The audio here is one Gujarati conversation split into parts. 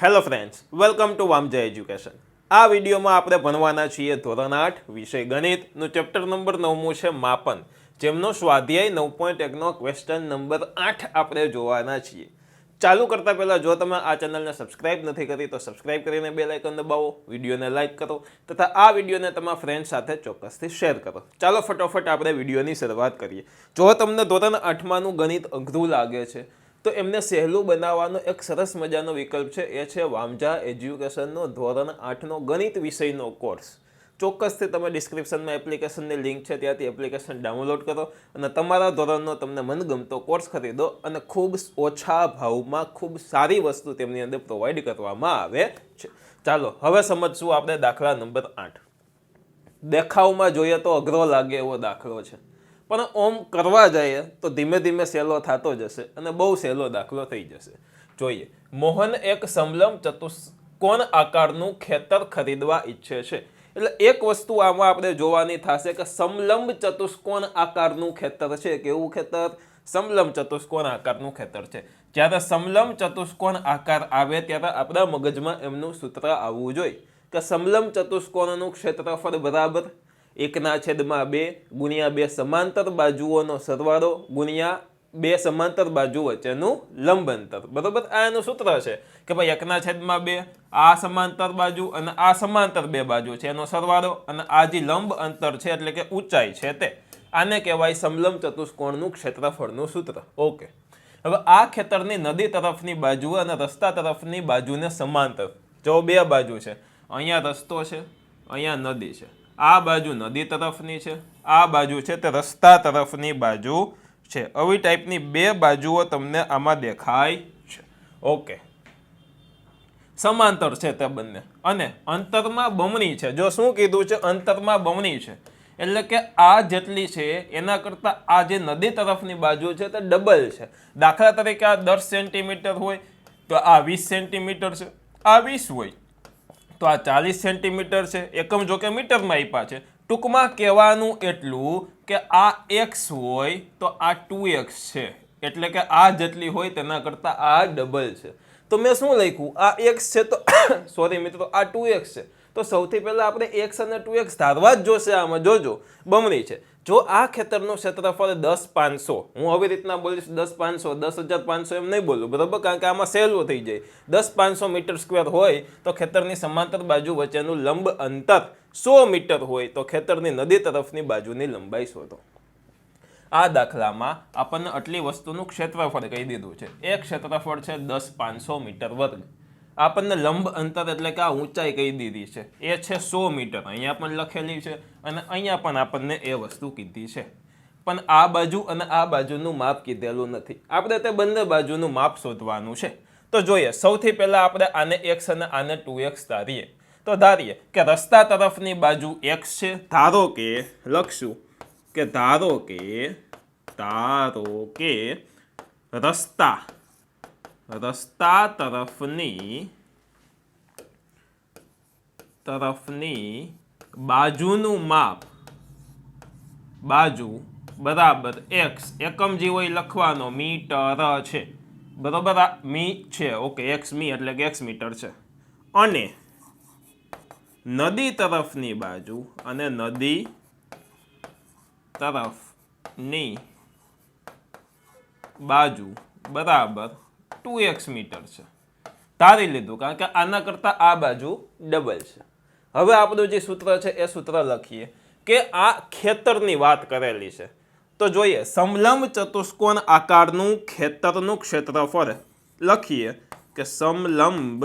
Hello friends, welcome to Vamja education. આ વિડીયોમાં આપણે ભણવાના છીએ ધોરણ 8 વિષય ગણિતનું ચેપ્ટર નંબર 9 છે માપન, જેમનો સ્વાધ્યાય 9.1નો ક્વેશ્ચન નંબર 8 આપણે જોવાના છીએ. ચાલુ કરતા પહેલાં જો તમે આ ચેનલને સબસ્ક્રાઇબ નથી કરી તો સબસ્ક્રાઇબ કરીને બેલ આઇકન દબાવો, વિડીયોને લાઇક કરો તથા આ વિડીયોને તમારા ફ્રેન્ડ સાથે ચોક્કસથી શેર કરો. ચાલો ફટોફટ આપણે વિડીયોની શરૂઆત કરીએ. જો તમને ધોરણ 8માંનું ગણિત અઘરું લાગે છે તો એમને સહેલું બનાવવાનો એક સરસ મજાનો વિકલ્પ છે, એ છે વામજા એજ્યુકેશનનો ધોરણ 8નો ગણિત વિષયનો કોર્સ. ચોક્કસથી તમે ડિસ્ક્રિપ્શનમાં એપ્લિકેશનની લિંક છે, ત્યાંથી એપ્લિકેશન ડાઉનલોડ કરો અને તમારા ધોરણનો તમને મનગમતો કોર્સ ખરીદો અને ખૂબ ઓછા ભાવમાં ખૂબ સારી વસ્તુ તેમની અંદર પ્રોવાઈડ કરવામાં આવે છે. ચાલો હવે સમજશું આપણે દાખલા નંબર 8. દેખાવમાં જોઈએ તો અઘરો લાગે એવો દાખલો છે, પણ ઓમ કરવા જઈએ તો ધીમે ધીમે સહેલો થતો જશે અને બહુ સહેલો દાખલો થઈ જશે. જોઈએ, મોહન એક સમલંબ ચતુષ્કોણ આકારનું ખેતર ખરીદવા ઈચ્છે છે. એટલે એક વસ્તુ આમાં આપણે જોવાની થશે કે સમલંબ ચતુષ્કોણ આકારનું ખેતર છે. કેવું ખેતર? સમલંબ ચતુષ્કોણ આકારનું ખેતર છે. જ્યારે સમલંબ ચતુષ્કોણ આકાર આવે ત્યારે આપણા મગજમાં એમનું સૂત્ર આવવું જોઈએ કે સમલંબ ચતુષ્કોણનું ક્ષેત્રફળ બરાબર 1/2 ગુણ્યા 2 સમાંતર બાજુઓનો સરવાળો ગુણ્યા 2 સમાંતર બાજુ વચ્ચેનું લંબ અંતર. બરોબર, આ એનું સૂત્ર છે કે ભાઈ 1/2 આ સમાંતર બાજુ અને આ સમાંતર બે બાજુ છે એનો સરવાળો અને આ જે લંબ અંતર છે એટલે કે ઊંચાઈ છે તે, આને કહેવાય સમલંબ ચતુષ્કોણનું ક્ષેત્રફળનું સૂત્ર. ઓકે, હવે આ ખેતરની નદી તરફની બાજુ અને રસ્તા તરફની બાજુને સમાંતર, જો બે બાજુ છે, અહીંયા રસ્તો છે, અહીંયા નદી છે. આ બાજુ નદી તરફની છે, આ બાજુ છે તે રસ્તા તરફની બાજુ છે. આવી ટાઈપની બે બાજુઓ તમને આમાં દેખાય છે. ઓકે, સમાંતર છે તે બંને અને અંતરમાં બમણી છે. જો શું કીધું છે? અંતરમાં બમણી છે, એટલે કે આ જેટલી છે એના કરતાં આ જે નદી તરફની બાજુ છે તે ડબલ છે. દાખલા તરીકે આ 10 સેન્ટીમીટર હોય તો આ 20 સેન્ટીમીટર છે, આ 20 હોય તો આ 40 સેન્ટીમીટર છે. એકમ જો કે મીટરમાં આપ્યા છે. ટૂંકમાં કહેવાનું એટલું કે આ x હોય તો આ 2x છે, એટલે કે આ જેટલી હોય તેના કરતાં આ ડબલ છે. તો મેં શું લખ્યું? આ x છે તો સોરી મિત્રો, આ 2x છે. તો સૌથી પહેલાં આપણે x અને 2x ધારવા જ જોશે. આમાં જોજો બમણી છે. જો આ ખેતરનું ક્ષેત્રફળ 10,500, હું આવી રીતના બોલીશ 10,500, 10,500 એમ નહીં બોલું, બરાબર, કારણ કે આમાં સહેલું થઈ જાય. 10,500 મીટર સ્ક્વેર હોય તો ખેતરની સમાંતર બાજુ વચ્ચેનું લંબ અંતર 100 મીટર હોય તો ખેતરની નદી તરફની બાજુની લંબાઈ શોધો. આ દાખલામાં આપણને આટલી વસ્તુનું ક્ષેત્રફળ કહી દીધું છે. એક ક્ષેત્રફળ છે 10,500 મીટર વર્ગ. આપણને લંબ અંતર એટલે કે આ ઊંચાઈ કહી દીધી છે, એ છે 100 મીટર. અહીંયા પણ લખેલી છે અને અહીંયા પણ આપણને એ વસ્તુ કીધી છે, પણ આ બાજુ અને આ બાજુનું માપ કીધેલું નથી. આપણે તે બંને બાજુનું માપ શોધવાનું છે. તો જોઈએ, સૌથી પહેલાં આપણે આને x અને આને 2x ધારીએ. તો ધારીએ કે રસ્તા તરફની બાજુ x છે. ધારો કે લખશું કે ધારો કે રસ્તા તરફની બાજુનું માપ, બાજુ બરાબર x, એકમ જે હોય લખવાનો મીટર છે, બરાબર, આ મી છે. ઓકે, x મી એટલે કે x મીટર છે. અને નદી તરફની બાજુ અને નદી તરફની બાજુ બરાબર 2x મીટર છે. ધારી લીધું, કારણ કે આના કરતાં આ બાજુ ડબલ છે. હવે આપણું જે સૂત્ર છે એ સૂત્ર લખીએ કે આ ખેતરની વાત કરેલી છે. તો જોઈએ, સમલંબ ચતુષ્કોણ આકારનું ખેતરનું ક્ષેત્રફળ લખીએ કે સમલંબ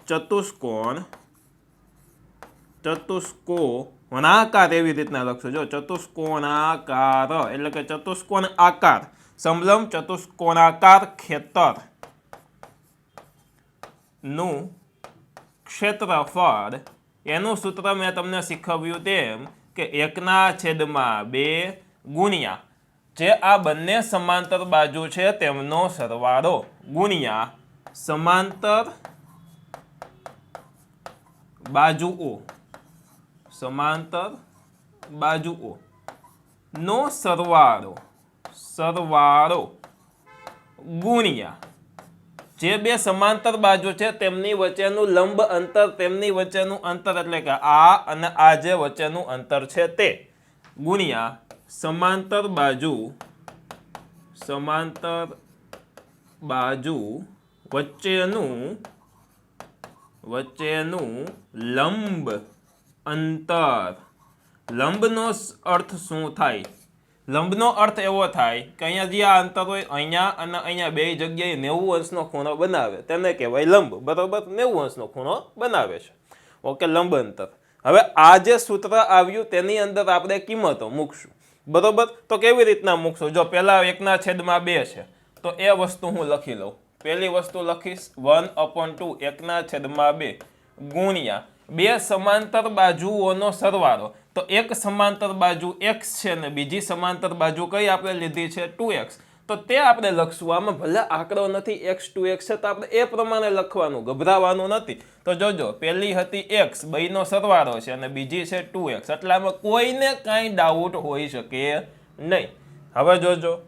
ચતુષ્કોણાકાર, એવી રીતના લખશું. જો ચતુષ્કોણાકાર એટલે કે ચતુષ્કોણ આકાર, સમલંબ ચતુષ્કોણાકાર ખેતર નું ક્ષેત્રફળ, એનું સૂત્ર મેં તમને શીખવ્યું તેમ કે 1/2 ગુણ્યા જે આ બંને સમાંતર બાજુ છે તેમનો સરવાળો ગુણ્યા સમાંતર બાજુઓ નો સરવાળો ગુણ્યા જે બે સમાંતર બાજુ છે તેમની વચ્ચેનું લંબ અંતર, તેમની વચ્ચેનું અંતર એટલે કે આ અને આ જે વચ્ચેનું અંતર છે તે, ગુણ્યા સમાંતર બાજુ વચ્ચેનું લંબ અંતર. લંબનો અર્થ શું થાય? લંબનો અર્થ એવો થાય કે અહીંયા જે આ અંતર હોય, અહીંયા અને અહીંયા બે જગ્યાએ 90 અંશનો ખૂણો બનાવે, તેને કહેવાય લંબ. બરોબર, 90 અંશનો ખૂણો બનાવે છે. ઓકે, લંબ અંતર. હવે આ જે સૂત્ર આવ્યું તેની અંદર આપણે કિંમતો મૂકશું. બરોબર, તો કેવી રીતના મૂકશું? જો પહેલા 1/2 છે તો એ વસ્તુ હું લખી લઉં. પહેલી વસ્તુ લખીશ 1/2 1/2 ગુણ્યા બે સમાંતર બાજુઓનો સરવાળો. તો એક સમાંતર બાજુ x છે ને બીજી સમાંતર બાજુ કઈ આપણે લીધી છે 2x. તો તે આપણે લખશું. આમાં ભલે આંકડો નથી x 2x છે તો આપણે એ પ્રમાણે લખવાનું, ગભરાવાનું નથી. તો જોજો, પહેલી હતી x, બેયનો સરવાળો છે, અને બીજી છે 2x. એટલે આમાં કોઈને કાંઈ ડાઉટ હોઈ શકે નહીં. હવે જોજો,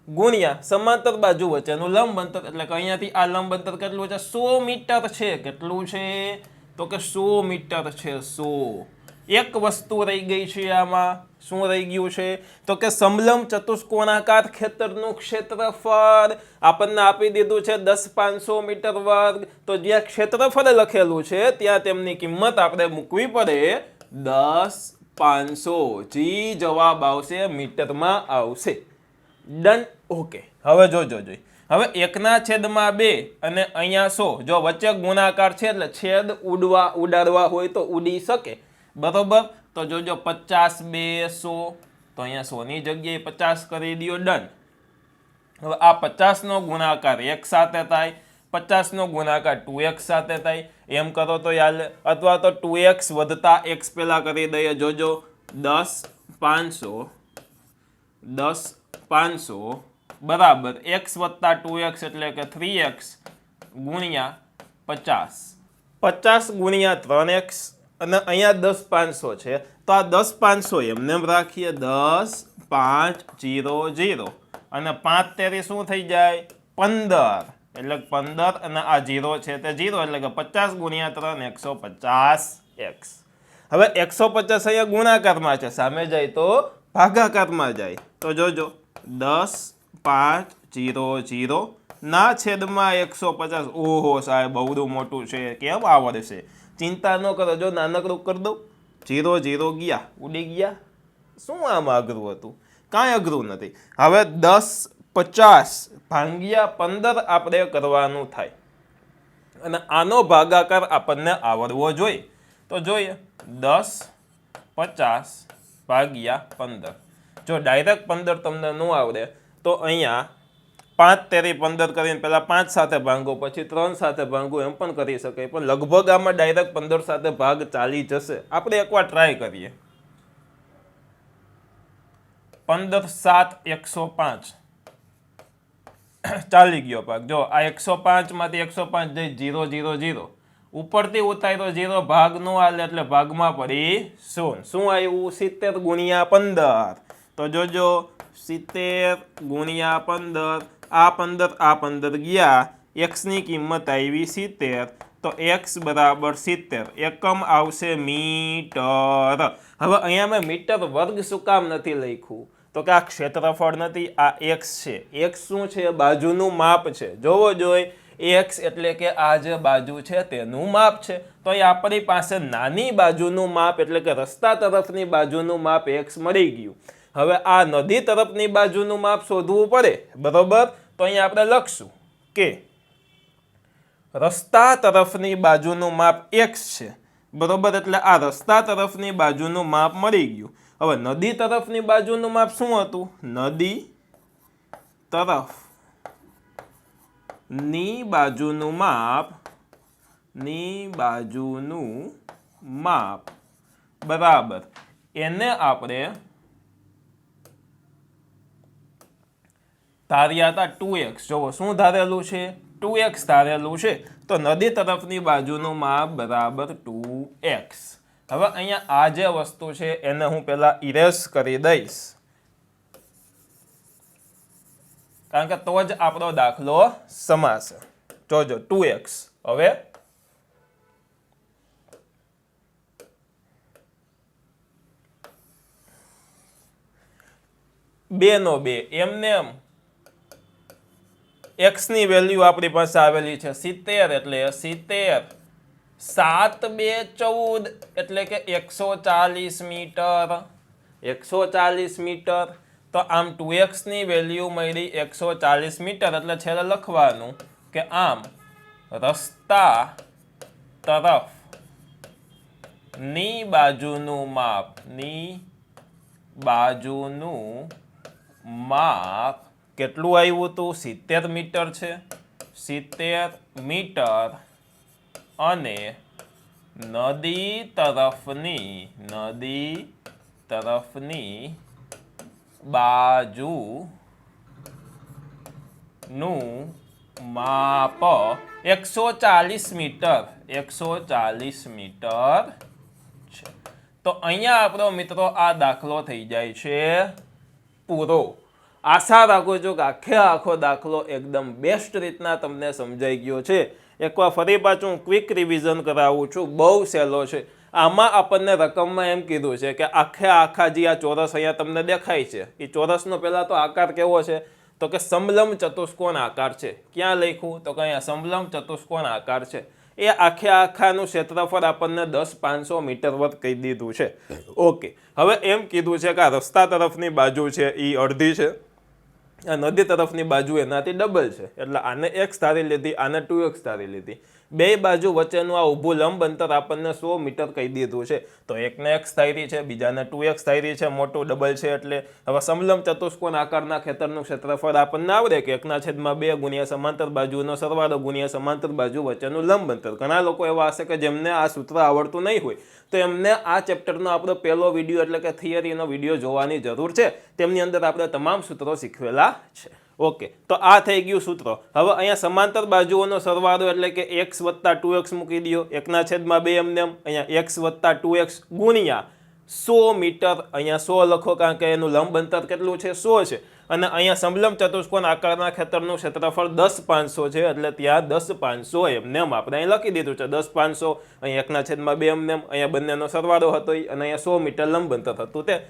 ગુણ્યા સમાંતર બાજુ વચ્ચેનું લંબ અંતર એટલે કે અહીંયાથી આ લંબ અંતર કેટલું છે? 100 મીટર છે. કેટલું છે? તો કે 100 મીટર છે. 100. એક વસ્તુ રહી ગઈ છે આમાં. શું રહી ગયું છે? તો કે સમલંબ ચતુષ્કોણાકાર ખેતરનું ક્ષેત્રફળ આપણને આપી દીધું છે 10,500 મીટર વર્ગ. તો જ્યાં ક્ષેત્રફળ લખેલું છે ત્યાં તેમની કિંમત આપણે મૂકવી પડે 10,500. જી જવાબ આવશે મીટરમાં આવશે. ડન. ઓકે, હવે જોજો જોઈ. હવે 1/2 અને અહીંયા 100. જો વચ્ચે ગુણાકાર છે એટલે છેદ ઉડાડવા હોય તો ઉડી શકે. બરોબર, તો જોજો 50 2 100. તો અહીંયા 100 ની જગ્યાએ 50 કરી દો. ડન. હવે આ 50 નો ગુણાકાર x સાથે થાય, 50 નો ગુણાકાર 2x સાથે થાય. એમ કરો તો યાર, અથવા તો 2x વધતા x પેલા કરી દઈએ. જોજો 10,500 બરાબર x વત્તા 2x એટલે કે 3x ગુણ્યા 50. 50 ગુણ્યા 3x અને અહીંયા 10,500 છે તો આ 10,500 એમને એમ રાખીએ. 10,500 અને 5 તેરી શું થઈ જાય? 15. એટલે 15 અને આ 0 છે તે 0 એટલે કે 50 ગુણ્યા 3 150x. હવે 150 અહીંયા ગુણાકારમાં છે, સામે જાય તો ભાગાકારમાં જાય. તો જોજો 10,500 ના છેદમાં 150. ઓહો સાહેબ, બહુ મોટું છે, કેમ આવડશે? ચિંતા ન કરો, જો નાનકડું કરી દઉં. 0 ગયા, ઉડી ગયા. શું આમાં અઘરું હતું? કાંઈ અઘરું નથી. હવે 10,50 ભાગ્યા 15 આપણે કરવાનું થાય, અને આનો ભાગાકાર આપણને આવડવો જોઈએ. તો જોઈએ 10,50 ભાગ્યા 15. જો ડાયરેક્ટ 15 તમને ન આવડે તો અહીંયા 5 તેરી 15 કરીને પહેલાં 5 સાથે ભાંગો, પછી 3 સાથે ભાંગો, એમ પણ કરી શકાય. પણ લગભગ આમાં ડાયરેક્ટ 15 સાથે ભાગ ચાલી જશે. આપણે એકવાર ટ્રાય કરીએ. 15 7 105 ચાલી ગયો ભાગ. જો આ 105 માંથી 105 જઈ 0 0 0 ઉપરથી ઉતાર્યો 0, ભાગ નો આલે એટલે ભાગમાં પડી 0. શું આવ્યું? 70 ગુણ્યા 15. તો જોજો 70 ગુણ્યા 15. આ 15 ગયા. x ની કિંમત આવી 70. તો x બરાબર 70. એકમ આવશે મીટર. હવે અહીંયા મેં મીટર વર્ગ શું કામ નથી લખ્યું? તો કે આ ક્ષેત્રફળ નથી, આ x છે. x શું છે? બાજુનું માપ છે. જોવો જોઈએ, x એટલે કે આ જે બાજુ છે તેનું માપ છે. તો અહીં આપણી પાસે નાની બાજુનું માપ એટલે કે રસ્તા તરફની બાજુનું માપ x મળી ગયું. હવે આ નદી તરફની બાજુનું માપ શોધવું પડે. બરોબર, તો અહીં આપણે લખશું કે રસ્તા તરફની બાજુનું માપ x છે. બરોબર, એટલે આ રસ્તા તરફની બાજુનું માપ મળી ગયું. હવે નદી તરફની બાજુનું માપ શું હતું? નદી તરફની બાજુનું માપ બરાબર એને આપણે ધાર્યા હતા 2x. જોવો શું ધારેલું છે? 2x ધારેલું છે. તો નદી તરફની બાજુનું માપ બરાબર 2x. હવે અહીંયા આ જે વસ્તુ છે એને હું પહેલા ઇરેઝ કરી દઈશ. કારણ કે તો જ આપણો દાખલો સમાશે. જોજો 2x. હવે 2 નો 2 એમને એમ x ની વેલ્યુ આપણી પાસે આવેલી છે 70 એટલે 70 7 2 14 એટલે કે 140 મીટર. 140 મીટર. તો આમ 2x ની વેલ્યુ મળી 140 મીટર એટલે છેલ્લે લખવાનું કે આમ રસ્તા તરફ ની બાજુનું માપ કેટલું આવ્યું હતું? 70 મીટર છે. 70 મીટર અને નદી તરફની બાજુનું માપ 140 મીટર. 140 મીટર છે. તો અહીંયા આપણો મિત્રો આ દાખલો થઈ જાય છે પૂરો. આશા રાખું છું કે આખો દાખલો એકદમ બેસ્ટ રીતના તમને સમજાઈ ગયો છે. એકવાર ફરી પાછું ક્વિક રિવિઝન કરાવું છું. બહુ સહેલો છે. આમાં આપણને રકમમાં એમ કીધું છે કે આખા જે આ ચોરસ અહીંયા તમને દેખાય છે એ ચોરસનો પહેલા તો આકાર કેવો છે? તો કે સમલંબ ચતુષ્કોણ આકાર છે. ક્યાં લખ્યું? તો કે અહીંયા સમલંબ ચતુષ્કોણ આકાર છે. એ આખાનું ક્ષેત્રફળ આપણને 10,500 મીટર વર્ગ કહી દીધું છે. ઓકે, હવે એમ કીધું છે કે આ રસ્તા તરફની બાજુ છે એ અડધી છે, આ નદી તરફની બાજુ એનાથી ડબલ છે. એટલે આને x ધારી લીધી, આને 2x ધારી લીધી. બે બાજુ વચ્ચેનું આ ઊભું લંબ અંતર આપણને 100 મીટર કહી દીધું છે. તો એકને x ધારી છે, બીજાને 2x ધારી છે, મોટું ડબલ છે. એટલે હવે સમલંબ ચતુષ્કોણ આકારના ખેતરનું ક્ષેત્રફળ આપણને આવડે કે 1/2 ગુણ્યા સમાંતર બાજુનો સરવાળો ગુણ્યા સમાંતર બાજુ વચ્ચેનું લંબ અંતર. ઘણા લોકો એવા હશે કે જેમને આ સૂત્ર આવડતું નહીં હોય, તો એમને આ ચેપ્ટરનો આપણો પહેલો વિડીયો એટલે કે થિયરીનો વિડીયો જોવાની જરૂર છે. તેમની અંદર આપણે તમામ સૂત્રો શીખવેલા છે. ઓકે, તો આ થઈ ગયું સૂત્રો. હવે અહીંયા સમાંતર બાજુઓનો સરવાળો એટલે કે x વત્તા 2x મૂકી દો. 1/2 એમને અહીંયા x વત્તા 2x ગુણ્યા 100 મીટર. અહીંયા 100 લખો કારણ કે એનું લંબ અંતર કેટલું છે? 100 છે. અને અહીંયા સમલંબ ચતુષ્કોણ આકારના ખેતરનું ક્ષેત્રફળ 10,500 છે એટલે ત્યાં 10,500 એમને આપણે અહીં લખી દીધું છે. 10,500 અહીંયા 1/2 એમને અહીંયા બંનેનો સરવાળો હતો અને અહીંયા 100 મીટર લંબ અંતર હતું. તે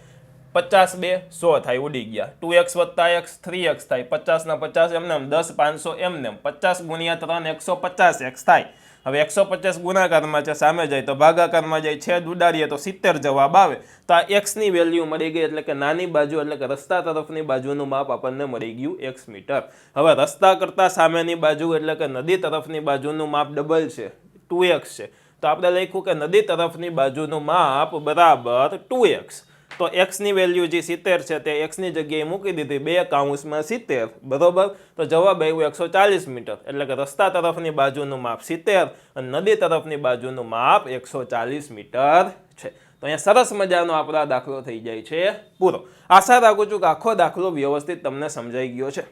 50 2 100 થાય, ઉડી ગયા. 2x વત્તા x 3x થાય. 50 ના 50 એમને 10,500 એમને 50 ગુણ્યા 3 150x થાય. હવે 150 ગુણાકારમાં છે, સામે જાય તો ભાગાકારમાં જાય, છેદ ઉડાડીએ તો 70 જવાબ આવે. તો આ x ની વેલ્યુ મળી ગઈ એટલે કે નાની બાજુ એટલે કે રસ્તા તરફની બાજુનું માપ આપણને મળી ગયું x મીટર. હવે રસ્તા કરતાં સામેની બાજુ એટલે કે નદી તરફની બાજુનું માપ ડબલ છે, 2x છે. તો આપણે લખ્યું કે નદી તરફની બાજુનું માપ બરાબર 2x. તો x ની વેલ્યુ જે 70 છે તે x ની જગ્યાએ મૂકી દીધી, 2/70 બરોબર. તો જવાબ આવ્યો 140 મીટર. એટલે કે રસ્તા તરફની બાજુનું માપ 70 અને નદી તરફની બાજુનું માપ 140 મીટર છે. તો અહીંયા સરસ મજાનો આપણો દાખલો થઈ જાય છે પૂરો. આશા રાખું છું કે આખો દાખલો વ્યવસ્થિત તમને સમજાઈ ગયો છે.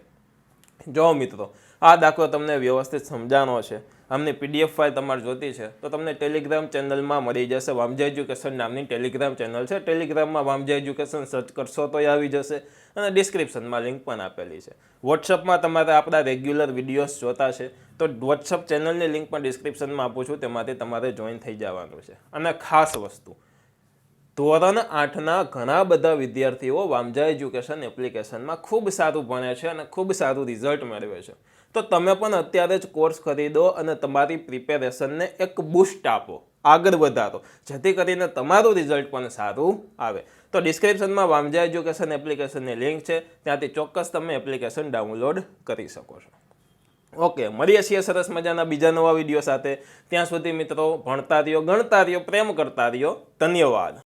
જો મિત્રો, આ દાખલો તમને વ્યવસ્થિત સમજાનો છે. આમની PDF ફાઇલ તમારે જોતી છે તો તમને ટેલિગ્રામ ચેનલમાં મળી જશે. વામજા એજ્યુકેશન નામની ટેલિગ્રામ ચેનલ છે. ટેલિગ્રામમાં વામજા એજ્યુકેશન સર્ચ કરશો તો આવી જશે અને ડિસ્ક્રિપ્શનમાં લિંક પણ આપેલી છે. વોટ્સઅપમાં તમારે આપણા રેગ્યુલર વિડીયોઝ જોતા છે તો વોટ્સઅપ ચેનલની લિંક પણ ડિસ્ક્રિપ્શનમાં આપું છું, તેમાંથી તમારે જોઈન થઈ જવાનું છે. અને ખાસ વસ્તુ, ધોરણ 8ના ઘણા બધા વિદ્યાર્થીઓ વામજા એજ્યુકેશન એપ્લિકેશનમાં ખૂબ સારું ભણે છે અને ખૂબ સારું રિઝલ્ટ મેળવે છે. તો તમે પણ અત્યારે જ કોર્સ ખરીદો અને તમારી પ્રિપેરેશનને એક બૂસ્ટ આપો, આગળ વધારો, જેથી કરીને તમારું રિઝલ્ટ પણ સારું આવે. તો ડિસ્ક્રિપ્શનમાં વામજા એજ્યુકેશન એપ્લિકેશનની લિંક છે, ત્યાંથી ચોક્કસ તમે એપ્લિકેશન ડાઉનલોડ કરી શકો છો. ઓકે, મળીએ છીએ સરસ મજાના બીજા નવા વિડીયો સાથે. ત્યાં સુધી મિત્રો ભણતા રહ્યો, ગણતા રહ્યો, પ્રેમ કરતા રહ્યો. ધન્યવાદ.